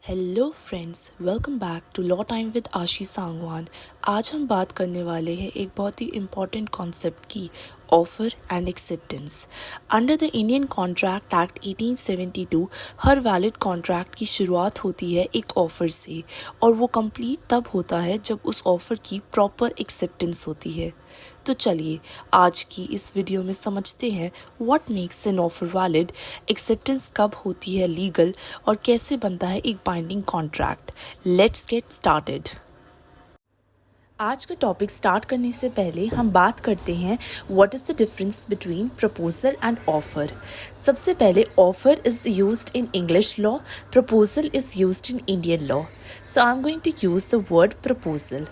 Hello friends, welcome back to law time with Aashi Sangwan. आज हम बात करने वाले हैं एक बहुत ही इम्पॉर्टेंट कॉन्सेप्ट की, offer and acceptance. Under the Indian contract act 1872 her valid contract की शुरुआत होती है एक ऑफ़र से, और वो कंप्लीट तब होता है जब उस ऑफ़र की प्रॉपर एक्सेप्टेंस होती है। तो चलिए आज की इस वीडियो में समझते हैं what makes an offer valid, acceptance कब होती है लीगल, और कैसे बनता है एक binding contract. Let's get started. आज का टॉपिक स्टार्ट करने से पहले हम बात करते हैं what is the difference between proposal and offer. सबसे पहले offer is used in English law, proposal is used in Indian law. So I am going to use the word proposal.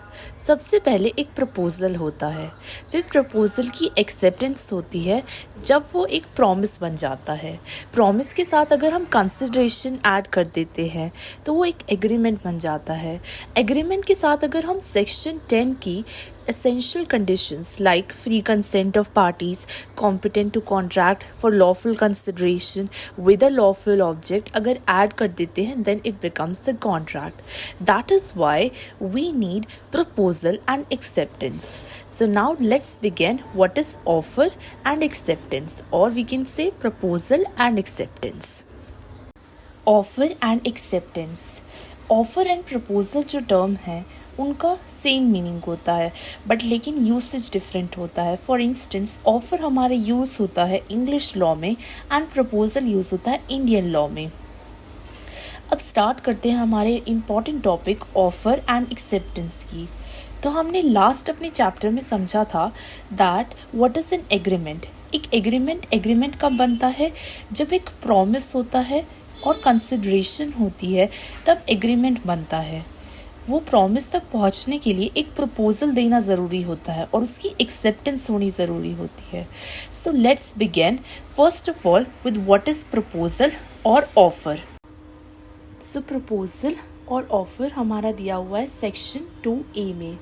सबसे पहले एक प्रपोजल होता है, फिर प्रपोजल की acceptance होती है जब वो एक प्रॉमिस बन जाता है। प्रॉमिस के साथ अगर हम कंसिडरेशन ऐड कर देते हैं तो वो एक एग्रीमेंट बन जाता है। एग्रीमेंट के साथ अगर हम सेक्शन 10 की essential conditions like free consent of parties competent to contract for lawful consideration with a lawful object अगर add कर देते हैं then it becomes the contract. That is why we need proposal and acceptance. So now let's begin what is offer and acceptance, or we can say proposal and acceptance. Offer and acceptance. Offer and proposal जो term है उनका same meaning होता है, but लेकिन usage different होता है। For instance offer हमारे use होता है इंग्लिश लॉ में एंड प्रपोजल यूज़ होता है इंडियन लॉ में। अब स्टार्ट करते हैं हमारे important topic offer and acceptance की। तो हमने लास्ट अपने चैप्टर में समझा था that what is an agreement. एक एग्रीमेंट कब बनता है? जब एक प्रॉमिस होता है और कंसिडरेशन होती है तब एग्रीमेंट बनता है। वो प्रॉमिस तक पहुंचने के लिए एक प्रपोजल देना ज़रूरी होता है और उसकी एक्सेप्टेंस होनी ज़रूरी होती है। So let's begin first of all with what is proposal और ऑफ़र। सो प्रपोजल और ऑफ़र हमारा दिया हुआ है सेक्शन 2A में,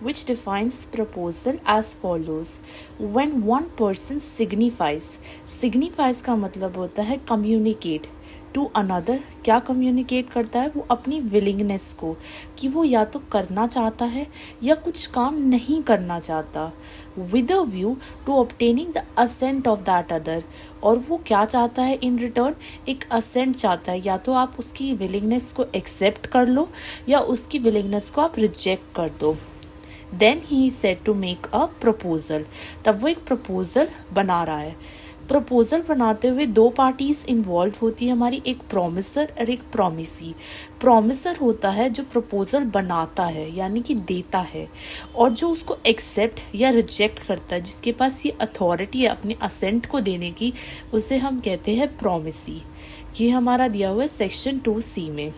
which defines proposal as follows. When one person signifies का मतलब होता है communicate to another। क्या communicate करता है? वो अपनी willingness को, कि वो या तो करना चाहता है या कुछ काम नहीं करना चाहता, with a view to obtaining the assent of that other। और वो क्या चाहता है in return? एक assent चाहता है, या तो आप उसकी willingness को accept कर लो या उसकी willingness को आप reject कर दो। Then he is said to make a proposal। तब वो एक प्रपोजल बना रहा है। प्रपोजल बनाते हुए दो पार्टीज इन्वॉल्व होती है हमारी, एक प्रॉमिसर और एक प्रॉमिसी। प्रॉमिसर होता है जो प्रपोजल बनाता है यानी कि देता है, और जो उसको एक्सेप्ट या रिजेक्ट करता है, जिसके पास ये अथॉरिटी है अपने असेंट को देने की, उसे हम कहते हैं प्रॉमिसी। ये हमारा दिया हुआ है सेक्शन 2C में।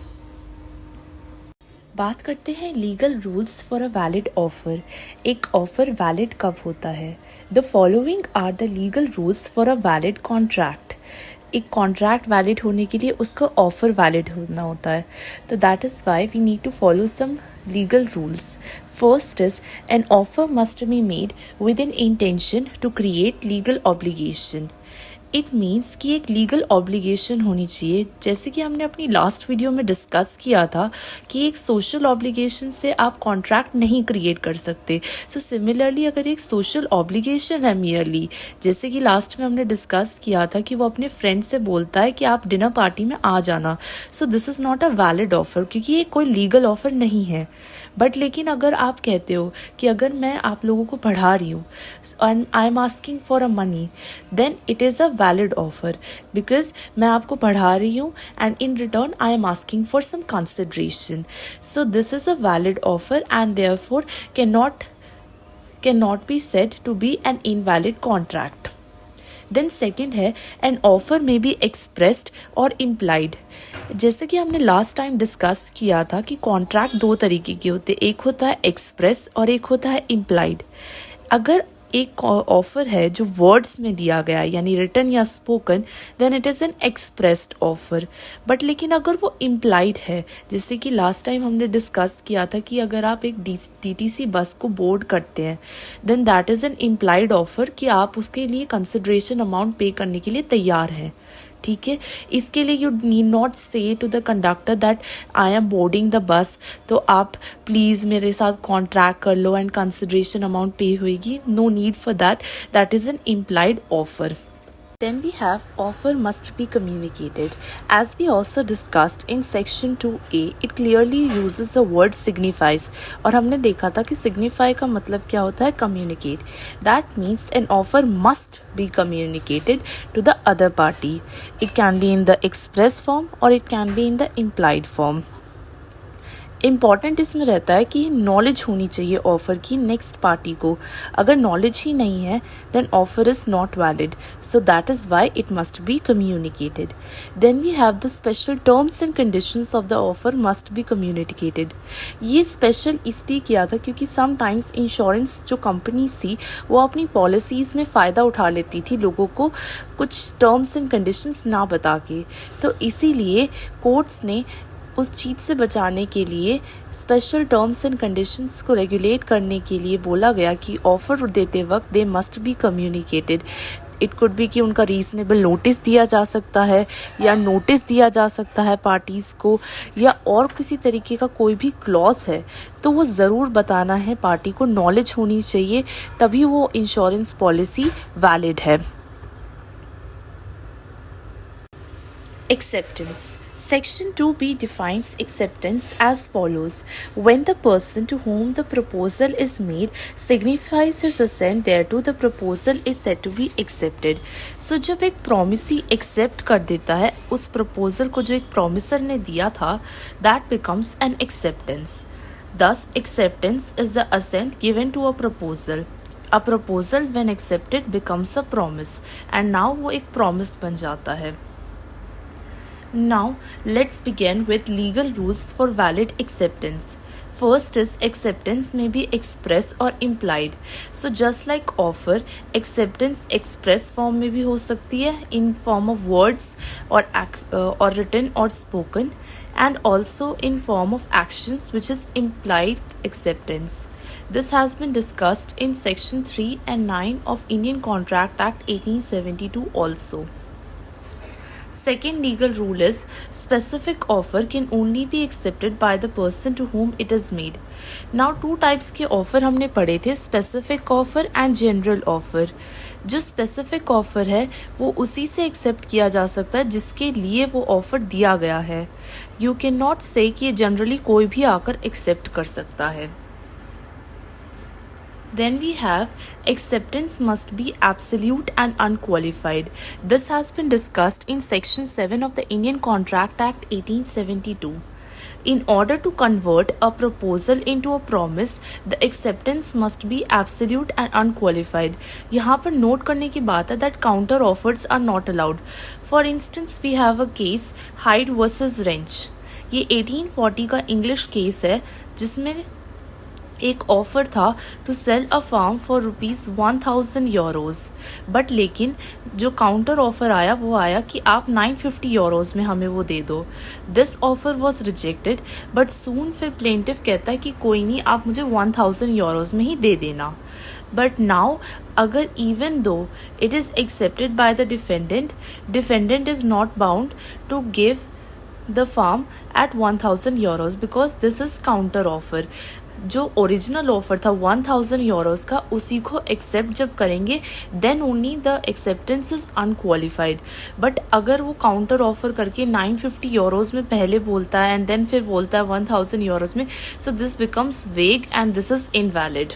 बात करते हैं legal rules for a valid offer. एक ऑफर वैलिड कब होता है? The following are the legal rules for a valid contract. एक कॉन्ट्रैक्ट वैलिड होने के लिए उसका ऑफर वैलिड होना होता है, तो that is why we need to follow some legal rules. First is an offer must be made with an intention to create legal obligation. It means कि एक लीगल ऑब्लिगेशन होनी चाहिए, जैसे कि हमने अपनी लास्ट वीडियो में डिस्कस किया था कि एक सोशल ऑब्लिगेशन से आप कॉन्ट्रैक्ट नहीं क्रिएट कर सकते। सो सिमिलरली अगर एक सोशल ऑब्लिगेशन है मियरली, जैसे कि लास्ट में हमने डिस्कस किया था कि वो अपने फ्रेंड से बोलता है कि आप डिनर पार्टी में आ जाना, सो this is not a valid offer, क्योंकि ये कोई लीगल ऑफर नहीं है। बट लेकिन अगर आप कहते हो कि अगर मैं आप लोगों को पढ़ा रही हूँ and I am asking for a money, then it is a valid offer, because मैं आपको पढ़ा रही हूँ and in return I am asking for some consideration. So this is a valid offer and therefore cannot be said to be an invalid contract. Then second है an offer may be expressed or implied. जैसे कि हमने last time discuss किया था कि contract दो तरीके के होते हैं, एक होता है एक्सप्रेस और एक होता है इम्प्लाइड। अगर एक ऑफर है जो वर्ड्स में दिया गया है यानी रिटन या spoken, then it is an expressed offer. But लेकिन अगर वो इम्प्लाइड है, जैसे कि लास्ट टाइम हमने डिस्कस किया था कि अगर आप एक DTC बस को बोर्ड करते हैं, then that is an implied offer कि आप उसके लिए कंसिडरेशन अमाउंट पे करने के लिए तैयार हैं। ठीक है। इसके लिए you need not say to the conductor that I am boarding the bus, तो आप प्लीज़ मेरे साथ कॉन्ट्रैक्ट कर लो एंड कंसिडरेशन अमाउंट पे होएगी। No need for that, that is an implied offer. Then we have offer must be communicated. As we also discussed in section 2A, it clearly uses the word signifies. और हमने देखा था कि signify का मतलब क्या होता है, communicate. That means an offer must be communicated to the other party. It can be in the express form or it can be in the implied form. Important इसमें रहता है कि नॉलेज होनी चाहिए ऑफ़र की नेक्स्ट पार्टी को। अगर knowledge ही नहीं है then offer is not valid, so that is why it must be communicated. Then we have the special terms and conditions of the offer must be communicated. ये special इसलिए किया था क्योंकि समटाइम्स इंश्योरेंस जो companies थी वो अपनी policies में फ़ायदा उठा लेती थी लोगों को कुछ टर्म्स एंड कंडीशंस ना बता के, तो इसीलिए कोर्ट्स ने उस चीज़ से बचाने के लिए स्पेशल टर्म्स एंड कंडीशंस को रेगुलेट करने के लिए बोला गया कि ऑफ़र देते वक्त they must be communicated. It could be कि उनका रीजनेबल नोटिस दिया जा सकता है या नोटिस दिया जा सकता है पार्टीज़ को, या और किसी तरीके का कोई भी क्लॉज है तो वो ज़रूर बताना है, पार्टी को नॉलेज होनी चाहिए, तभी वो इंश्योरेंस पॉलिसी वैलिड है। Acceptance. Section 2B defines acceptance as follows. When the person to whom the proposal is made signifies his assent thereto, the proposal is said to be accepted. So जब एक promisee accept कर देता है उस proposal को जो एक promiser ने दिया था, that becomes an acceptance. Thus, acceptance is the assent given to a proposal. A proposal when accepted becomes a promise, and now वो एक promise बन जाता है। Now, let's begin with legal rules for valid acceptance. First is acceptance may be express or implied. So just like offer, acceptance express form में भी हो सकती है in form of words or written or spoken, and also in form of actions which is implied acceptance. This has been discussed in section 3 and 9 of Indian Contract Act 1872 also. Second legal rule is specific offer can only be accepted by the person to whom it is made. Now two types के offer हमने पढ़े थे, specific offer and general offer. जो specific offer है वो उसी से accept किया जा सकता है जिसके लिए वो offer दिया गया है। You cannot say कि generally कोई भी आकर accept कर सकता है। Then we have acceptance must be absolute and unqualified. This has been discussed in section 7 of the Indian Contract Act 1872. In order to convert a proposal into a promise, the acceptance must be absolute and unqualified. यहाँ पर note करने की बात है that counter offers are not allowed. For instance, we have a case Hyde versus Wrench. ये 1840 का English case है जिसमें एक ऑफ़र था to sell a farm for ₹1000, but लेकिन जो काउंटर ऑफ़र आया वो आया कि आप €950 में हमें वो दे दो। This offer was rejected, but soon फिर प्लेंटिव कहता है कि कोई नहीं, आप मुझे €1000 में ही दे देना। बट नाउ अगर even though it is accepted by the defendant is not bound to give the farm at €1000 because this is counter offer. जो ओरिजिनल ऑफर था €1000 का उसी को एक्सेप्ट जब करेंगे then only the acceptance is unqualified. But अगर वो counter offer करके €950 में पहले बोलता है एंड देन फिर बोलता है €1000 में, so this becomes vague and this is invalid.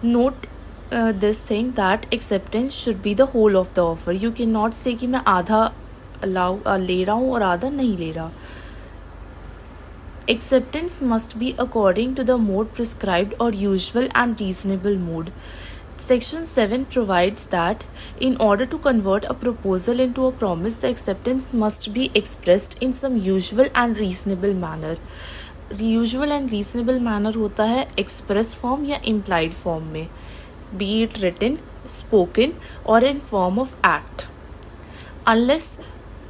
Note this thing that acceptance should be the whole of the offer. You can not say कि मैं आधा ले रहा हूँ और आधा नहीं ले रहा। Acceptance must be according to the mode prescribed or usual and reasonable mode. Section 7 provides that in order to convert a proposal into a promise, the acceptance must be expressed in some usual and reasonable manner. Usual and reasonable manner होता है express form या implied form में, be it written, spoken or in form of act. Unless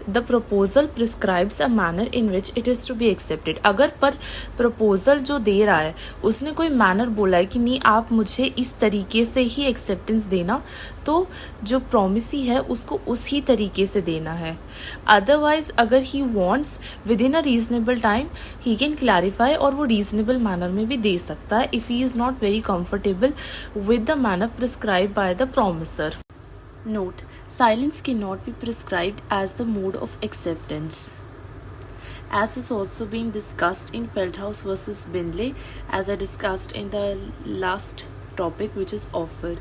the proposal prescribes a manner in which it is to be accepted. अगर पर proposal जो दे रहा है उसने कोई मैनर बोला है कि नहीं आप मुझे इस तरीके से ही एक्सेप्टेंस देना, तो जो प्रॉमिसी है उसको उसी तरीके से देना है। अदरवाइज अगर he wants with in a reasonable time he can clarify, और वो रीजनेबल मैनर में भी दे सकता है if he is not very comfortable with the manner prescribe by the promiser. Note: silence cannot be prescribed as the mode of acceptance, as is also being discussed in Feldhaus versus Binley, as I discussed in the last topic, which is offer.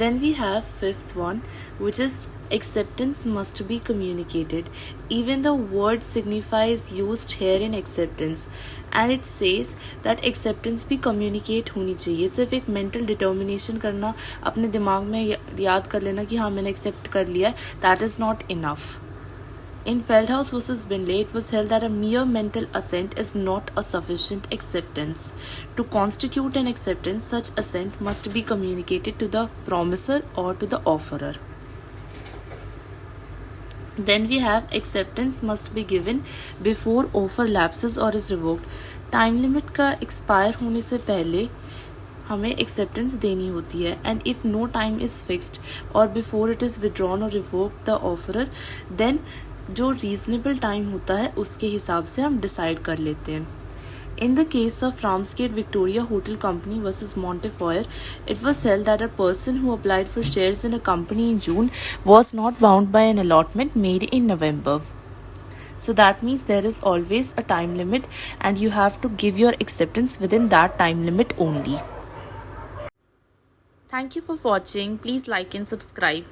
Then we have fifth one, which is acceptance must be communicated. Even the word signifies used here in acceptance, and it says that acceptance भी communicate होनी चाहिए। सिर्फ एक mental determination करना, अपने दिमाग में याद कर लेना कि हाँ मैंने accept कर लिया है, that is not enough. In Feldhaus versus Binley, it was held that a mere mental assent is not a sufficient acceptance. To constitute an acceptance, such assent must be communicated to the promiser or to the offerer. Then we have acceptance must be given before offer lapses or is revoked. Time limit का expire होने से पहले हमें acceptance देनी होती है, and if no time is fixed or before it is withdrawn or revoked the offerer, then जो reasonable time होता है उसके हिसाब से हम डिसाइड कर लेते हैं। In the case of Ramsgate Victoria Hotel Company versus Montefiore, it was held that a person who applied for shares in a company in June was not bound by an allotment made in November. So that means there is always a time limit and you have to give your acceptance within that time limit only. Thank you for watching. Please like and subscribe.